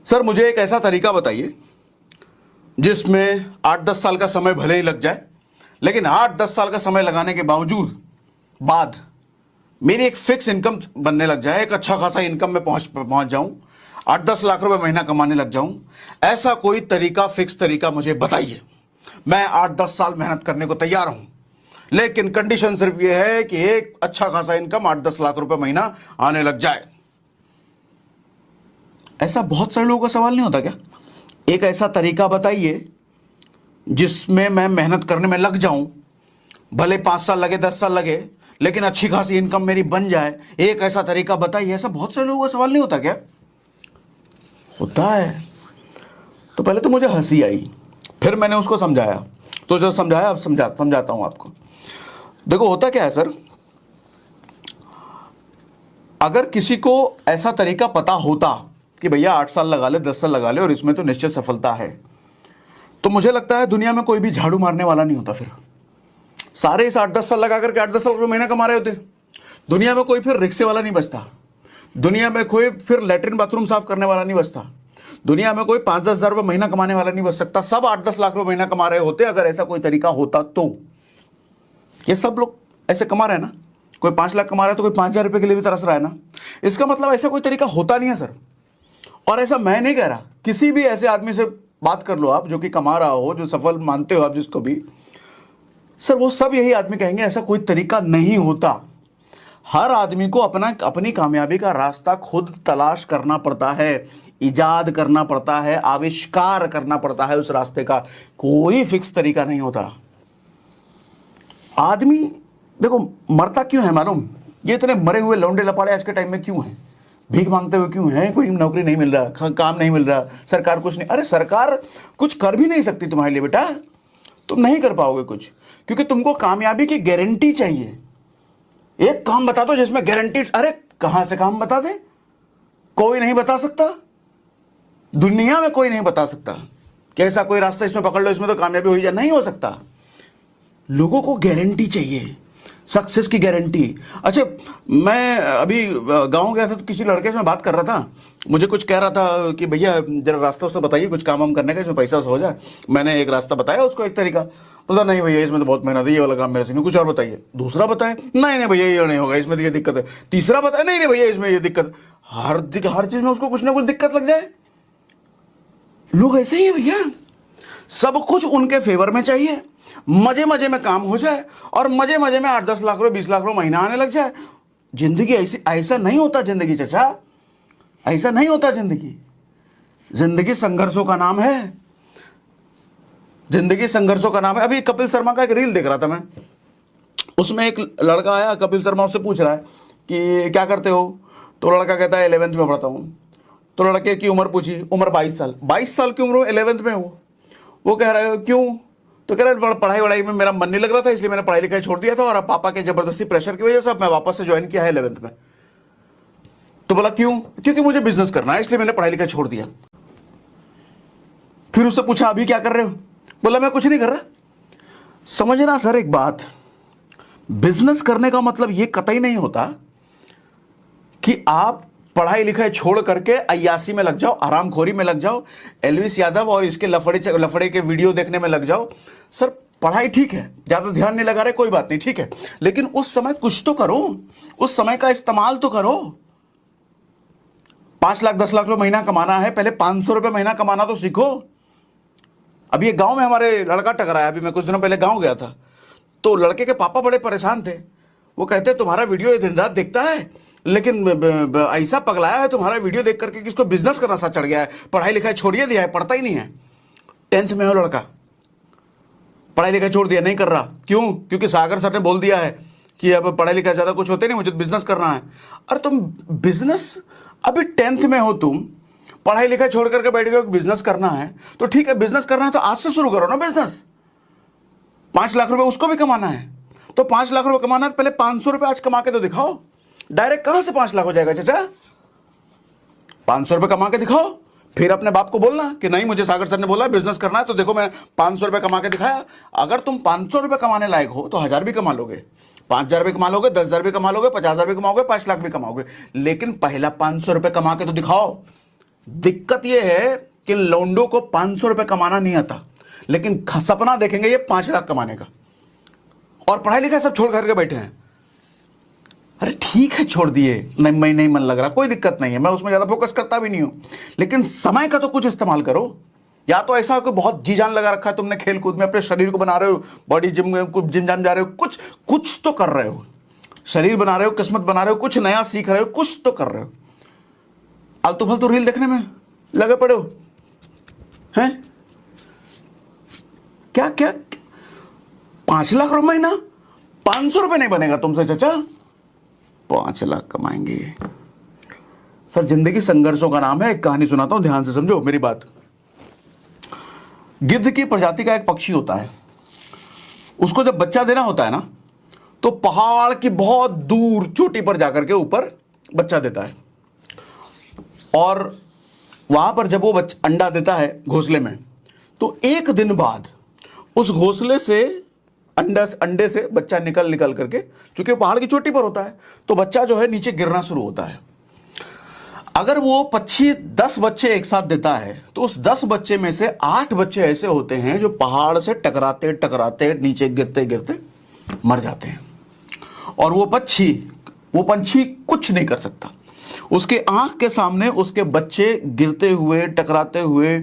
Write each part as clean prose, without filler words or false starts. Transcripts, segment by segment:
Sir मुझे एक ऐसा तरीका बताइए जिसमें 8-10 साल का समय भले ही लग जाए, लेकिन 8-10 साल का समय लगाने के बाद मेरी एक फिक्स इनकम बनने लग जाए, एक अच्छा खासा इनकम में पहुंच जाऊं, 8-10 लाख रुपए महीना कमाने लग जाऊं। ऐसा कोई तरीका, फिक्स तरीका मुझे बताइए। मैं 8-10 साल मेहनत करने को तैयार हूं, लेकिन कंडीशन सिर्फ यह है कि एक अच्छा खासा इनकम 8-10 लाख रुपए महीना आने लग जाए। ऐसा बहुत सारे लोगों का सवाल नहीं होता क्या? एक ऐसा तरीका बताइए जिसमें मैं मेहनत करने में लग जाऊं, भले 5 साल लगे, 10 साल लगे, लेकिन अच्छी खासी इनकम मेरी बन जाए। एक ऐसा तरीका बताइए। ऐसा बहुत सारे लोगों का सवाल नहीं होता क्या? होता है। तो पहले तो मुझे हंसी आई, फिर मैंने उसको समझाया, तो जब समझाया अब समझाता हूं आपको। देखो होता क्या है सर, अगर किसी को ऐसा तरीका पता होता कि भैया 8 साल लगा ले, 10 साल लगा ले और इसमें तो निश्चित सफलता है, तो मुझे लगता है दुनिया में कोई भी झाड़ू मारने वाला नहीं होता। फिर सारे इस 8-10 साल लगा करके 8-10 साल रुपये महीना कमा रहे होते। दुनिया में कोई फिर रिक्शे वाला नहीं बचता, दुनिया में कोई फिर लैट्रिन बाथरूम साफ करने वाला नहीं बचता, दुनिया में कोई 5-10 हज़ार रुपये महीना कमाने वाला नहीं बच सकता। सब 8-10 लाख रुपये महीना कमा रहे होते अगर ऐसा कोई तरीका होता तो। ये सब लोग ऐसे कमा रहे हैं ना, कोई 5 लाख कमा रहा है तो कोई 5,000 रुपये के लिए भी तरस रहा है ना। इसका मतलब ऐसा कोई तरीका होता नहीं है सर। और ऐसा मैं नहीं कह रहा, किसी भी ऐसे आदमी से बात कर लो आप जो कि कमा रहा हो, जो सफल मानते हो आप जिसको भी, सर वो सब यही आदमी कहेंगे ऐसा कोई तरीका नहीं होता। हर आदमी को अपनी कामयाबी का रास्ता खुद तलाश करना पड़ता है, इजाद करना पड़ता है, आविष्कार करना पड़ता है उस रास्ते का। कोई फिक्स तरीका नहीं होता। आदमी देखो मरता क्यों है मालूम? ये इतने मरे हुए लौंडे लपाड़े आज के टाइम में क्यों हैं? भीख मांगते हुए क्यों हैं? कोई नौकरी नहीं मिल रहा, काम नहीं मिल रहा, सरकार कुछ नहीं। अरे सरकार कुछ कर भी नहीं सकती तुम्हारे लिए बेटा, तुम नहीं कर पाओगे कुछ, क्योंकि तुमको कामयाबी की गारंटी चाहिए। एक काम बता दो जिसमें गारंटी। अरे कहां से काम बता दे? कोई नहीं बता सकता, दुनिया में कोई नहीं बता सकता कि ऐसा कोई रास्ता इसमें पकड़ लो, इसमें तो कामयाबी हो ही जाए। नहीं हो सकता। लोगों को गारंटी चाहिए, सक्सेस की गारंटी। अच्छा मैं अभी गांव गया था तो किसी लड़के से मैं बात कर रहा था, मुझे कुछ कह रहा था कि भैया जरा रास्ता उससे बताइए, कुछ काम वाम करने का इसमें पैसा हो जाए। मैंने एक रास्ता बताया उसको, एक तरीका। बोला नहीं भैया इसमें तो बहुत मेहनत है, ये वाला काम मेरे से नहीं, कुछ और बताइए। दूसरा बताया, नहीं भैया ये नहीं होगा, इसमें तो ये दिक्कत है। तीसरा बताया, नहीं भैया इसमें ये दिक्कत। हर चीज में उसको कुछ ना कुछ दिक्कत लग जाए। लोग ऐसे ही है भैया, सब कुछ उनके फेवर में चाहिए, मजे मजे में काम हो जाए और मजे मजे में 8-10 लाख रुपए 20 लाख रुपए महीना आने लग जाए। जिंदगी ऐसा नहीं होता जिंदगी चाचा, ऐसा नहीं होता जिंदगी। जिंदगी संघर्षों का नाम है, जिंदगी संघर्षों का नाम है। अभी कपिल शर्मा का एक रील देख रहा था मैं, उसमें एक लड़का आया, कपिल शर्मा उससे पूछ रहा है कि क्या करते हो? तो लड़का कहता है 11th में पढ़ता हूँ। तो लड़के की उम्र पूछी, उम्र 22 साल। 22 साल की उम्र 11th में वो कह रहा है क्यों? तो कह रहा है पढ़ाई वढ़ाई में मेरा मन नहीं लग रहा था, इसलिए मैंने पढ़ाई लिखाई छोड़ दिया था और अब पापा के जबरदस्ती प्रेशर की वजह से अब मैं वापस से ज्वाइन किया है 11th में। तो बोला क्यों? क्योंकि मुझे बिजनेस करना है, इसलिए मैंने पढ़ाई लिखाई छोड़ दिया। फिर उससे पूछा अभी क्या कर रहे हो? बोला मैं कुछ नहीं कर रहा। समझना सर एक बात, बिजनेस करने का मतलब यह कतई नहीं होता कि आप पढ़ाई लिखाई छोड़ करके अय्यासी में लग जाओ, आरामखोरी में लग जाओ, एलविस यादव और इसके लफड़े के वीडियो देखने में लग जाओ। सर पढ़ाई ठीक है, ज्यादा ध्यान नहीं लगा रहे, कोई बात नहीं, ठीक है, लेकिन उस समय कुछ तो करो, उस समय का इस्तेमाल तो करो। 5 लाख 10 लाख रुपए महीना कमाना है, पहले 500 रुपए महीना कमाना तो सीखो। अभी एक गांव में हमारे लड़का टकराया, अभी मैं कुछ दिनों पहले गांव गया था, तो लड़के के पापा बड़े परेशान थे। वो कहते तुम्हारा वीडियो दिन रात देखता है, लेकिन ऐसा पगलाया है तुम्हारा वीडियो देख करके कि इसको बिजनेस करना सा चढ़ गया है, पढ़ाई लिखाई छोड़िए दिया है, पढ़ता ही नहीं है। 10th में हो लड़का, पढ़ाई लिखाई छोड़ दिया, नहीं कर रहा। क्यों? क्योंकि सागर सर ने बोल दिया है कि अब पढ़ाई लिखाई ज्यादा कुछ होते नहीं, मुझे बिजनेस करना है। अरे तुम बिजनेस, अभी 10th में हो तुम, पढ़ाई लिखाई छोड़ करके बैठ गए, बिजनेस करना है तो ठीक है, बिजनेस करना है तो आज से शुरू करो ना बिजनेस। 5 लाख रुपए उसको भी कमाना है, तो 5 लाख रुपए कमाना है, पहले 500 रुपए आज कमा के तो दिखाओ। डायरेक्ट कहां से 5 लाख हो जाएगा चाचा? 500 रुपए कमा के दिखाओ, फिर अपने बाप को बोलना कि नहीं मुझे सागर सर ने बोला बिजनेस करना है, तो देखो मैं 500 रुपए कमा के दिखाया। अगर तुम 500 रुपए कमाने लायक हो तो 1000 भी कमा लोगे, 5000 भी कमा लोगे, 10,000 भी कमा लोगे, 50,000 भी कमाओगे, 5 लाख भी कमाओगे, लेकिन पहला 500 रुपए कमा के तो दिखाओ। दिक्कत यह है कि लौंडों को 500 रुपए कमाना नहीं आता, लेकिन सपना देखेंगे ये 5 लाख कमाने का, और पढ़ाई लिखाई सब छोड़ करके बैठे हैं। अरे ठीक है, छोड़ दिए, नहीं मैं नहीं मन लग रहा, कोई दिक्कत नहीं है, मैं उसमें ज्यादा फोकस करता भी नहीं हूं, लेकिन समय का तो कुछ इस्तेमाल करो। या तो ऐसा हो कि बहुत जी जान लगा रखा है तुमने खेल कूद में, अपने शरीर को बना रहे हो, बॉडी जिम में कुछ जिम जाम जा रहे हो, कुछ तो कर रहे हो, शरीर बना रहे हो, किस्मत बना रहे हो, कुछ नया सीख रहे हो, कुछ तो कर रहे हो। आलतू फालतू रील देखने में लगे पड़े हो हैं? क्या क्या 5 लाख रुपए महीना, 500 रुपए नहीं बनेगा तुमसे चाचा, 5 लाख कमाएंगे। सर जिंदगी संघर्षों का नाम है। एक कहानी सुनाता हूं, ध्यान से समझो मेरी बात। गिद्ध की प्रजाति का एक पक्षी होता है, उसको जब बच्चा देना होता है ना, तो पहाड़ की बहुत दूर चोटी पर जाकर के ऊपर बच्चा देता है, और वहां पर जब वो अंडा देता है घोंसले में, तो एक दिन बाद उस घोंसले से अंडे से बच्चा निकल करके, चूंकि पहाड़ की चोटी पर होता है, तो बच्चा जो है नीचे गिरना शुरू होता है। अगर वो पक्षी 10 बच्चे एक साथ देता है, तो उस 10 बच्चे में से 8 बच्चे ऐसे होते हैं जो पहाड़ से टकराते टकराते नीचे गिरते गिरते मर जाते हैं, और वो पंछी कुछ नहीं कर सकता। उसके आंख के सामने उसके बच्चे गिरते हुए, टकराते हुए,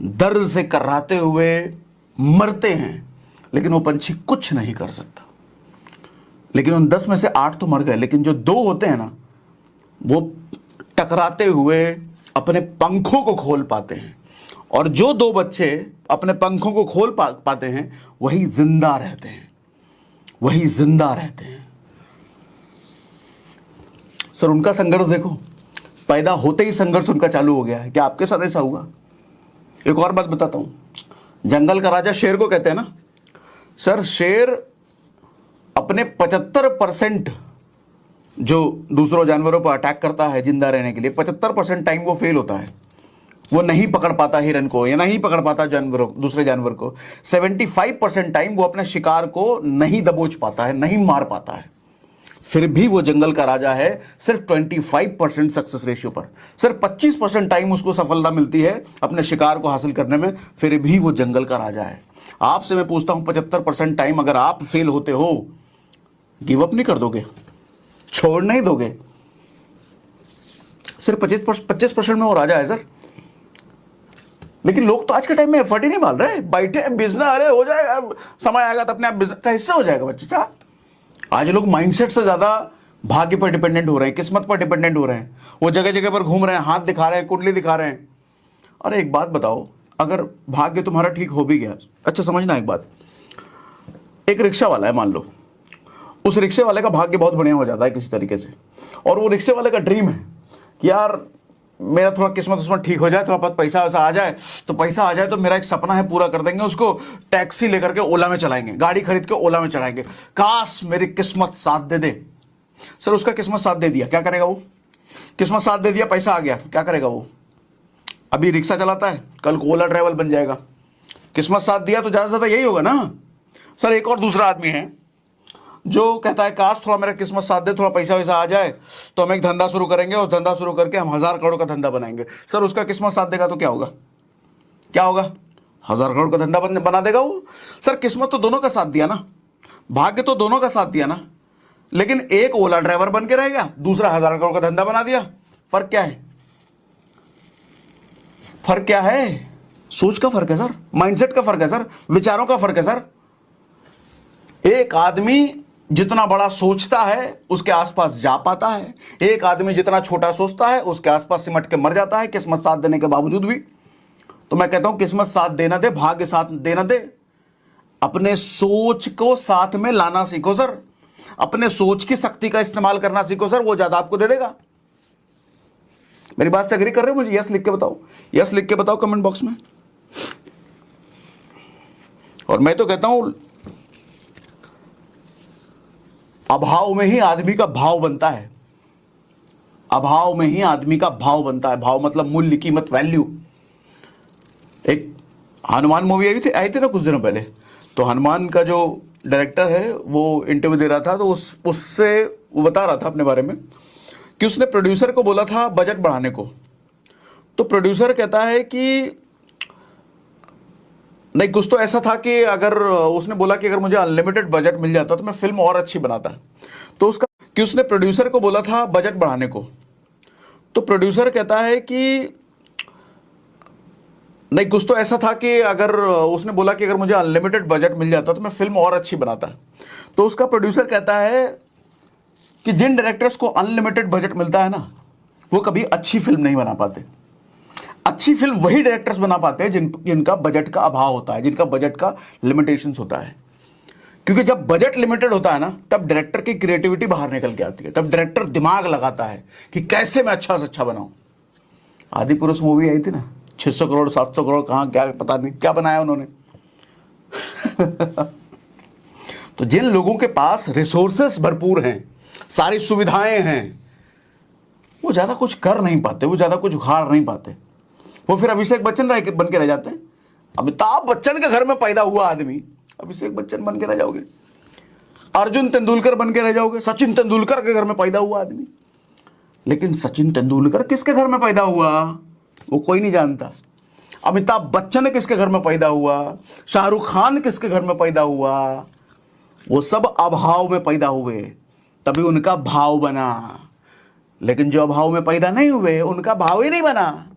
दर्द से कर्राते हुए मरते हैं, लेकिन वो पंछी कुछ नहीं कर सकता। लेकिन उन 10 में से 8 तो मर गए, लेकिन जो 2 होते हैं ना, वो टकराते हुए अपने पंखों को खोल पाते हैं, और जो 2 बच्चे अपने पंखों को खोल पाते हैं वही जिंदा रहते हैं, वही जिंदा रहते हैं। सर उनका संघर्ष देखो, पैदा होते ही संघर्ष उनका चालू हो गया है। क्या आपके साथ ऐसा हुआ? एक और बात बताता हूं, जंगल का राजा शेर को कहते हैं ना। सर शेर अपने 75% जो दूसरों जानवरों पर अटैक करता है जिंदा रहने के लिए, 75% टाइम वो फेल होता है, वो नहीं पकड़ पाता हिरन को, या नहीं पकड़ पाता दूसरे जानवर को। 75% टाइम वो अपने शिकार को नहीं दबोच पाता है, नहीं मार पाता है। फिर भी वो जंगल का राजा है, सिर्फ 25% सक्सेस रेशियो पर। सिर्फ 25% टाइम उसको सफलता मिलती है अपने शिकार को हासिल करने में, फिर भी वो जंगल का राजा है। आपसे मैं पूछता हूं, 75% टाइम अगर आप फेल होते हो, गिव अप नहीं कर दोगे? छोड़ नहीं दोगे? सिर्फ 25% में वो राजा है सर। लेकिन लोग तो आज के टाइम में एफर्ट ही नहीं डाल रहे, बैठे बिजनेस, अरे हो जाएगा, समय आएगा तो अपने आप बिजनेस का हिस्सा हो जाएगा बच्चा। आज लोग माइंडसेट से ज्यादा भाग्य पर डिपेंडेंट हो रहे हैं, किस्मत पर डिपेंडेंट हो रहे हैं। वो जगह जगह पर घूम रहे हैं, हाथ दिखा रहे हैं, कुंडली दिखा रहे हैं। अरे एक बात बताओ, अगर भाग्य तुम्हारा ठीक हो भी गया, अच्छा समझना एक बात, एक रिक्शा वाला है मान लो, उस रिक्शे वाले का भाग्य बहुत बढ़िया हो जाता है किसी तरीके से, और वो रिक्शे वाले का ड्रीम है कि यार मेरा थोड़ा किस्मत उसमें ठीक हो जाए, थोड़ा बहुत पैसा वैसा आ जाए, तो पैसा आ जाए तो मेरा एक सपना है पूरा कर देंगे, उसको टैक्सी लेकर के ओला में चलाएंगे, गाड़ी खरीद के ओला में चलाएंगे, काश मेरी किस्मत साथ दे दे। सर उसका किस्मत साथ दे दिया, क्या करेगा वो? किस्मत साथ दे दिया, पैसा आ गया, क्या करेगा वो? अभी रिक्शा चलाता है, कल को ओला ड्राइवर बन जाएगा। किस्मत साथ दिया तो ज्यादा से ज्यादा यही होगा ना। सर एक और दूसरा आदमी है जो कहता है काश थोड़ा मेरा किस्मत साथ दे, थोड़ा पैसा वैसा आ जाए तो हम एक धंधा शुरू करेंगे, उस धंधा शुरू करके हम 1000 करोड़ का धंधा बनाएंगे। सर उसका किस्मत साथ देगा तो क्या होगा? क्या होगा? 1000 करोड़ का धंधा बना देगा वो। सर किस्मत तो दोनों का साथ दिया ना, भाग्य तो दोनों का साथ दिया ना, लेकिन एक ओला ड्राइवर बन के रह गया, दूसरा 1000 करोड़ का धंधा बना दिया। फर्क क्या है? फर्क क्या है? सोच का फर्क है सर, माइंडसेट का फर्क है सर, विचारों का फर्क है सर। एक आदमी जितना बड़ा सोचता है उसके आसपास जा पाता है, एक आदमी जितना छोटा सोचता है उसके आसपास सिमट के मर जाता है, किस्मत साथ देने के बावजूद भी। तो मैं कहता हूं किस्मत साथ देना दे, भाग्य साथ देना दे, अपने सोच को साथ में लाना सीखो सर, अपने सोच की शक्ति का इस्तेमाल करना सीखो सर, वो ज्यादा आपको दे देगा। मेरी बात से एग्री कर रहे हो? मुझे यस लिख के बताओ, यस लिख के बताओ कमेंट बॉक्स में। और मैं तो कहता हूं अभाव में ही आदमी का भाव बनता है, अभाव में ही आदमी का भाव बनता है। भाव मतलब मूल्य, कीमत, वैल्यू। एक हनुमान मूवी आई थी ना कुछ दिनों पहले, तो हनुमान का जो डायरेक्टर है वो इंटरव्यू दे रहा था, तो उससे वो बता रहा था अपने बारे में कि उसने प्रोड्यूसर को बोला था बजट बढ़ाने को, तो प्रोड्यूसर कहता है कि नहीं, कुछ तो ऐसा था कि अगर उसने बोला कि अगर मुझे अनलिमिटेड बजट मिल जाता तो मैं फिल्म और अच्छी बनाता। तो उसका कि उसने प्रोड्यूसर को बोला था बजट बढ़ाने को। तो प्रोड्यूसर कहता है कि नहीं, कुछ तो ऐसा था कि अगर उसने बोला कि अगर मुझे अनलिमिटेड बजट मिल जाता तो मैं फिल्म और अच्छी बनाता। तो उसका प्रोड्यूसर कहता है कि जिन डायरेक्टर्स को अनलिमिटेड बजट मिलता है ना, वो कभी अच्छी फिल्म नहीं बना पाते। अच्छी फिल्म वही डायरेक्टर्स बना पाते हैं जिनका बजट का अभाव होता है, जिनका बजट का लिमिटेशंस होता है। क्योंकि जब बजट लिमिटेड होता है ना, तब डायरेक्टर की क्रिएटिविटी बाहर निकल के आती है। तब डायरेक्टर दिमाग लगाता है कि कैसे मैं अच्छा से अच्छा बनाऊं। आदि पुरुष मूवी आई थी ना, 600 करोड़ 700 करोड़ कहां क्या पता नहीं क्या बनाया उन्होंने। तो जिन लोगों के पास रिसोर्सेस भरपूर हैं, सारी सुविधाएं हैं, वो ज्यादा कुछ कर नहीं पाते, वो ज्यादा कुछ उखाड़ नहीं पाते। वो फिर अभिषेक बच्चन बन के रह जाते हैं। अमिताभ बच्चन के घर में पैदा हुआ आदमी अभिषेक बच्चन बन के रह जाओगे, अर्जुन तेंदुलकर बन के रह जाओगे, सचिन तेंदुलकर के घर में पैदा हुआ आदमी। लेकिन सचिन तेंदुलकर किसके घर में पैदा हुआ वो कोई नहीं जानता। अमिताभ बच्चन किसके घर में पैदा हुआ, शाहरुख खान किसके घर में पैदा हुआ, वो सब अभाव में पैदा हुए, तभी उनका भाव बना। लेकिन जो अभाव में पैदा नहीं हुए, उनका भाव ही नहीं बना।